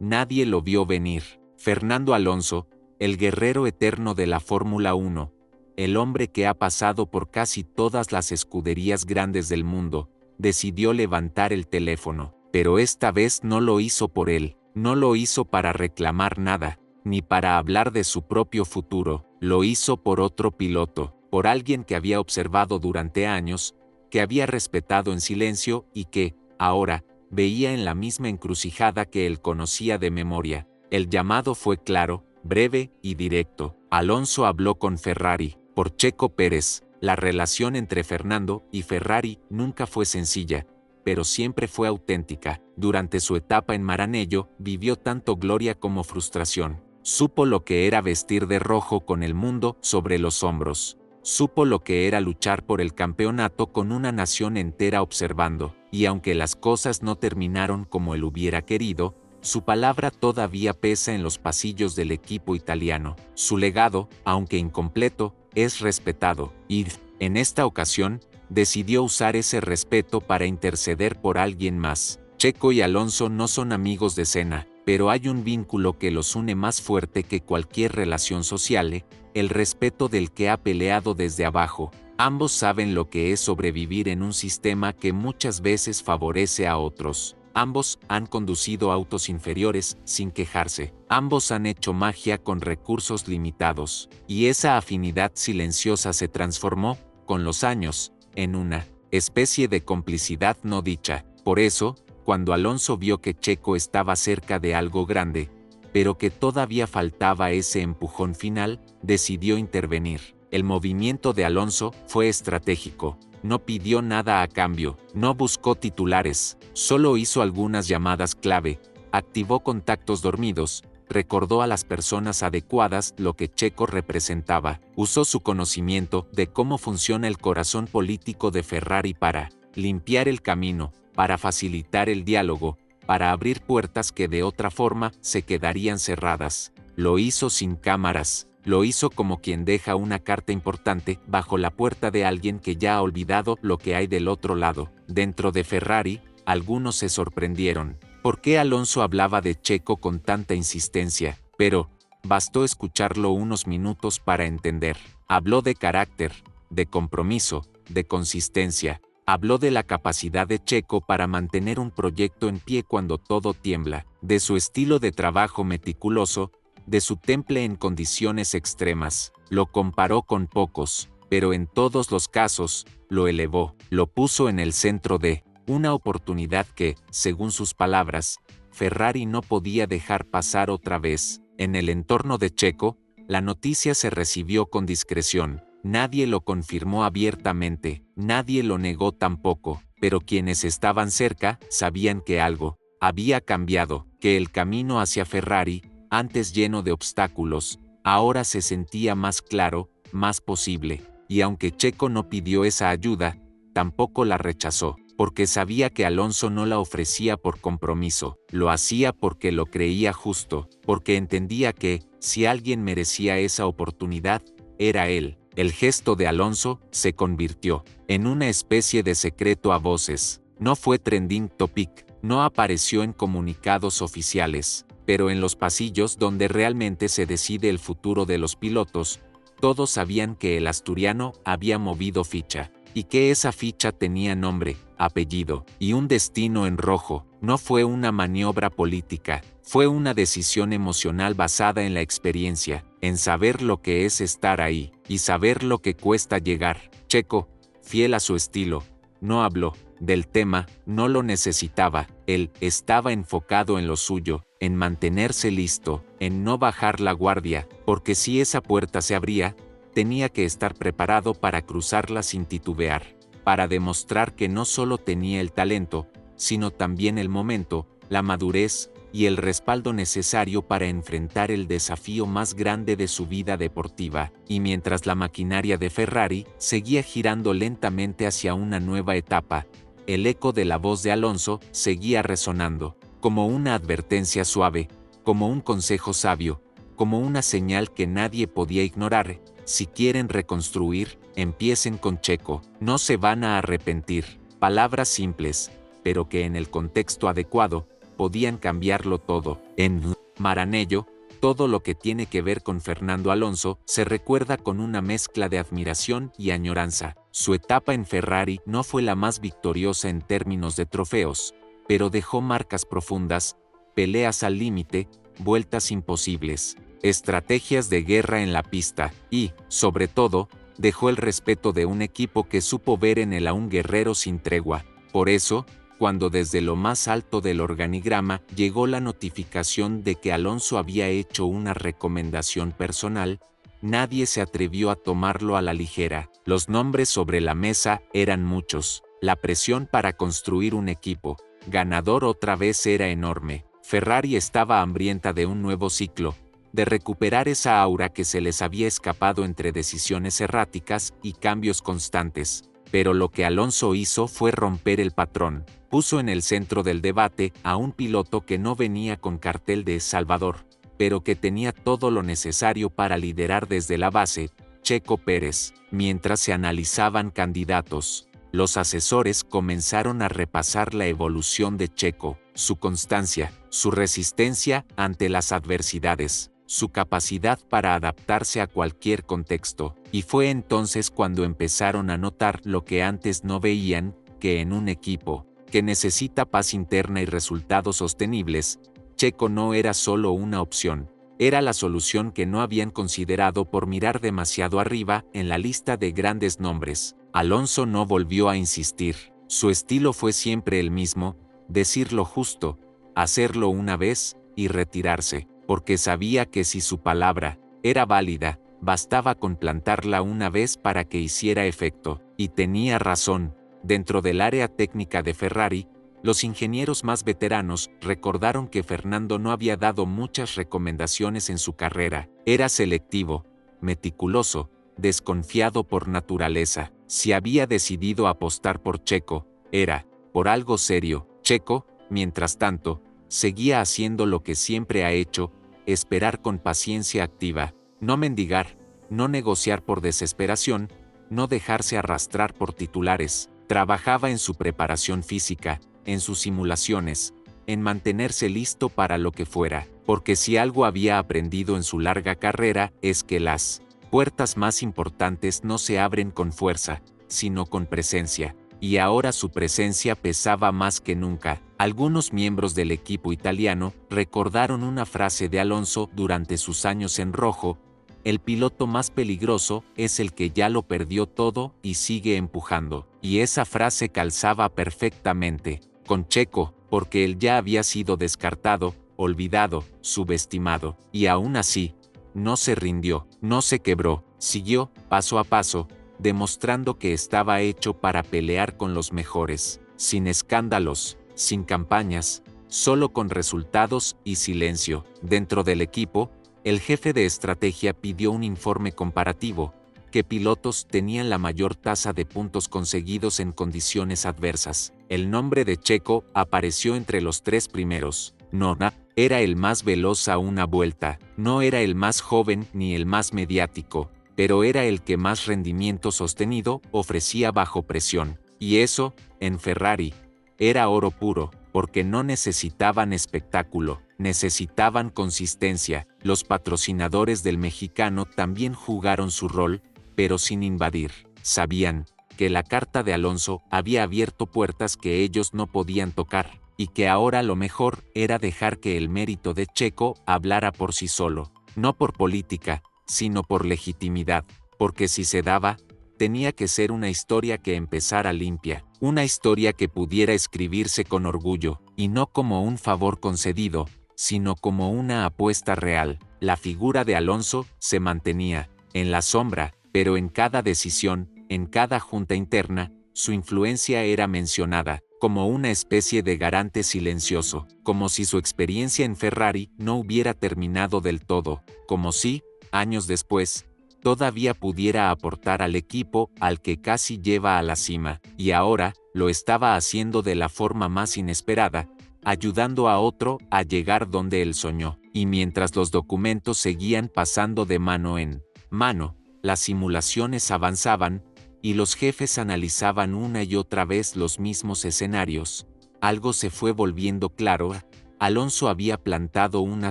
Nadie lo vio venir. Fernando Alonso, el guerrero eterno de la Fórmula 1, el hombre que ha pasado por casi todas las escuderías grandes del mundo, decidió levantar el teléfono, pero esta vez no lo hizo por él, no lo hizo para reclamar nada, ni para hablar de su propio futuro, lo hizo por otro piloto, por alguien que había observado durante años, que había respetado en silencio y que, ahora, veía en la misma encrucijada que él conocía de memoria. El llamado fue claro, breve y directo. Alonso habló con Ferrari, por Checo Pérez. La relación entre Fernando y Ferrari nunca fue sencilla, pero siempre fue auténtica. Durante su etapa en Maranello, vivió tanto gloria como frustración. Supo lo que era vestir de rojo con el mundo sobre los hombros. Supo lo que era luchar por el campeonato con una nación entera observando, y aunque las cosas no terminaron como él hubiera querido, su palabra todavía pesa en los pasillos del equipo italiano. Su legado, aunque incompleto, es respetado, y, en esta ocasión, decidió usar ese respeto para interceder por alguien más. Checo y Alonso no son amigos de cena, pero hay un vínculo que los une más fuerte que cualquier relación social, el respeto del que ha peleado desde abajo. Ambos saben lo que es sobrevivir en un sistema que muchas veces favorece a otros. Ambos han conducido autos inferiores sin quejarse. Ambos han hecho magia con recursos limitados. Y esa afinidad silenciosa se transformó, con los años, en una especie de complicidad no dicha. Por eso, cuando Alonso vio que Checo estaba cerca de algo grande, pero que todavía faltaba ese empujón final, decidió intervenir. El movimiento de Alonso fue estratégico. No pidió nada a cambio, no buscó titulares, solo hizo algunas llamadas clave, activó contactos dormidos, recordó a las personas adecuadas lo que Checo representaba, usó su conocimiento de cómo funciona el corazón político de Ferrari para limpiar el camino, para facilitar el diálogo, para abrir puertas que de otra forma se quedarían cerradas. Lo hizo sin cámaras. Lo hizo como quien deja una carta importante bajo la puerta de alguien que ya ha olvidado lo que hay del otro lado. Dentro de Ferrari, algunos se sorprendieron. ¿Por qué Alonso hablaba de Checo con tanta insistencia? Pero bastó escucharlo unos minutos para entender. Habló de carácter, de compromiso, de consistencia. Habló de la capacidad de Checo para mantener un proyecto en pie cuando todo tiembla, de su estilo de trabajo meticuloso, de su temple en condiciones extremas. Lo comparó con pocos, pero en todos los casos, lo elevó, lo puso en el centro de una oportunidad que, según sus palabras, Ferrari no podía dejar pasar otra vez. En el entorno de Checo, la noticia se recibió con discreción. Nadie lo confirmó abiertamente, nadie lo negó tampoco, pero quienes estaban cerca sabían que algo había cambiado, que el camino hacia Ferrari, antes lleno de obstáculos, ahora se sentía más claro, más posible, y aunque Checo no pidió esa ayuda, tampoco la rechazó, porque sabía que Alonso no la ofrecía por compromiso, lo hacía porque lo creía justo, porque entendía que, si alguien merecía esa oportunidad, era él. El gesto de Alonso se convirtió en una especie de secreto a voces. No fue trending topic, no apareció en comunicados oficiales, pero en los pasillos donde realmente se decide el futuro de los pilotos, todos sabían que el asturiano había movido ficha, y que esa ficha tenía nombre, apellido, y un destino en rojo. No fue una maniobra política, fue una decisión emocional basada en la experiencia, en saber lo que es estar ahí, y saber lo que cuesta llegar. Checo, fiel a su estilo, no habló del tema, no lo necesitaba, él estaba enfocado en lo suyo, en mantenerse listo, en no bajar la guardia, porque si esa puerta se abría, tenía que estar preparado para cruzarla sin titubear, para demostrar que no solo tenía el talento, sino también el momento, la madurez y el respaldo necesario para enfrentar el desafío más grande de su vida deportiva. Y mientras la maquinaria de Ferrari seguía girando lentamente hacia una nueva etapa, el eco de la voz de Alonso seguía resonando, como una advertencia suave, como un consejo sabio, como una señal que nadie podía ignorar. Si quieren reconstruir, empiecen con Checo, no se van a arrepentir. Palabras simples, pero que en el contexto adecuado, podían cambiarlo todo. En Maranello, todo lo que tiene que ver con Fernando Alonso se recuerda con una mezcla de admiración y añoranza. Su etapa en Ferrari no fue la más victoriosa en términos de trofeos, pero dejó marcas profundas, peleas al límite, vueltas imposibles, estrategias de guerra en la pista y, sobre todo, dejó el respeto de un equipo que supo ver en él a un guerrero sin tregua. Por eso, cuando desde lo más alto del organigrama llegó la notificación de que Alonso había hecho una recomendación personal, nadie se atrevió a tomarlo a la ligera. Los nombres sobre la mesa eran muchos. La presión para construir un equipo ganador otra vez era enorme. Ferrari estaba hambrienta de un nuevo ciclo, de recuperar esa aura que se les había escapado entre decisiones erráticas y cambios constantes. Pero lo que Alonso hizo fue romper el patrón. Puso en el centro del debate a un piloto que no venía con cartel de Salvador, pero que tenía todo lo necesario para liderar desde la base, Checo Pérez. Mientras se analizaban candidatos, los asesores comenzaron a repasar la evolución de Checo, su constancia, su resistencia ante las adversidades, su capacidad para adaptarse a cualquier contexto, y fue entonces cuando empezaron a notar lo que antes no veían, que en un equipo que necesita paz interna y resultados sostenibles, Checo no era solo una opción, era la solución que no habían considerado por mirar demasiado arriba en la lista de grandes nombres. Alonso no volvió a insistir, su estilo fue siempre el mismo, decir lo justo, hacerlo una vez y retirarse, porque sabía que si su palabra era válida, bastaba con plantarla una vez para que hiciera efecto, y tenía razón. Dentro del área técnica de Ferrari, los ingenieros más veteranos recordaron que Fernando no había dado muchas recomendaciones en su carrera, era selectivo, meticuloso, desconfiado por naturaleza. Si había decidido apostar por Checo, era por algo serio. Checo, mientras tanto, seguía haciendo lo que siempre ha hecho, esperar con paciencia activa, no mendigar, no negociar por desesperación, no dejarse arrastrar por titulares. Trabajaba en su preparación física, en sus simulaciones, en mantenerse listo para lo que fuera, porque si algo había aprendido en su larga carrera es que las puertas más importantes no se abren con fuerza, sino con presencia, y ahora su presencia pesaba más que nunca. Algunos miembros del equipo italiano recordaron una frase de Alonso durante sus años en rojo: el piloto más peligroso es el que ya lo perdió todo y sigue empujando. Y esa frase calzaba perfectamente con Checo, porque él ya había sido descartado, olvidado, subestimado, y aún así, no se rindió, no se quebró, siguió, paso a paso, demostrando que estaba hecho para pelear con los mejores, sin escándalos, sin campañas, solo con resultados y silencio. Dentro del equipo, el jefe de estrategia pidió un informe comparativo, qué pilotos tenían la mayor tasa de puntos conseguidos en condiciones adversas. El nombre de Checo apareció entre los 3 primeros. No era el más veloz a una vuelta, no era el más joven ni el más mediático, pero era el que más rendimiento sostenido ofrecía bajo presión. Y eso, en Ferrari, era oro puro, porque no necesitaban espectáculo, necesitaban consistencia. Los patrocinadores del mexicano también jugaron su rol, pero sin invadir. Sabían que la carta de Alonso había abierto puertas que ellos no podían tocar, y que ahora lo mejor era dejar que el mérito de Checo hablara por sí solo, no por política, sino por legitimidad, porque si se daba, tenía que ser una historia que empezara limpia, una historia que pudiera escribirse con orgullo, y no como un favor concedido, sino como una apuesta real. La figura de Alonso se mantenía en la sombra, pero en cada decisión, en cada junta interna, su influencia era mencionada, como una especie de garante silencioso, como si su experiencia en Ferrari no hubiera terminado del todo, como si, años después, todavía pudiera aportar al equipo al que casi lleva a la cima, y ahora lo estaba haciendo de la forma más inesperada, ayudando a otro a llegar donde él soñó. Y mientras los documentos seguían pasando de mano en mano, las simulaciones avanzaban, y los jefes analizaban una y otra vez los mismos escenarios, algo se fue volviendo claro. Alonso había plantado una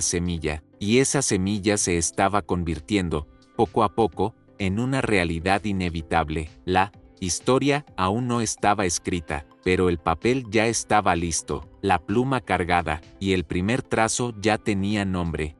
semilla, y esa semilla se estaba convirtiendo, poco a poco, en una realidad inevitable. La historia aún no estaba escrita, pero el papel ya estaba listo, la pluma cargada, y el primer trazo ya tenía nombre.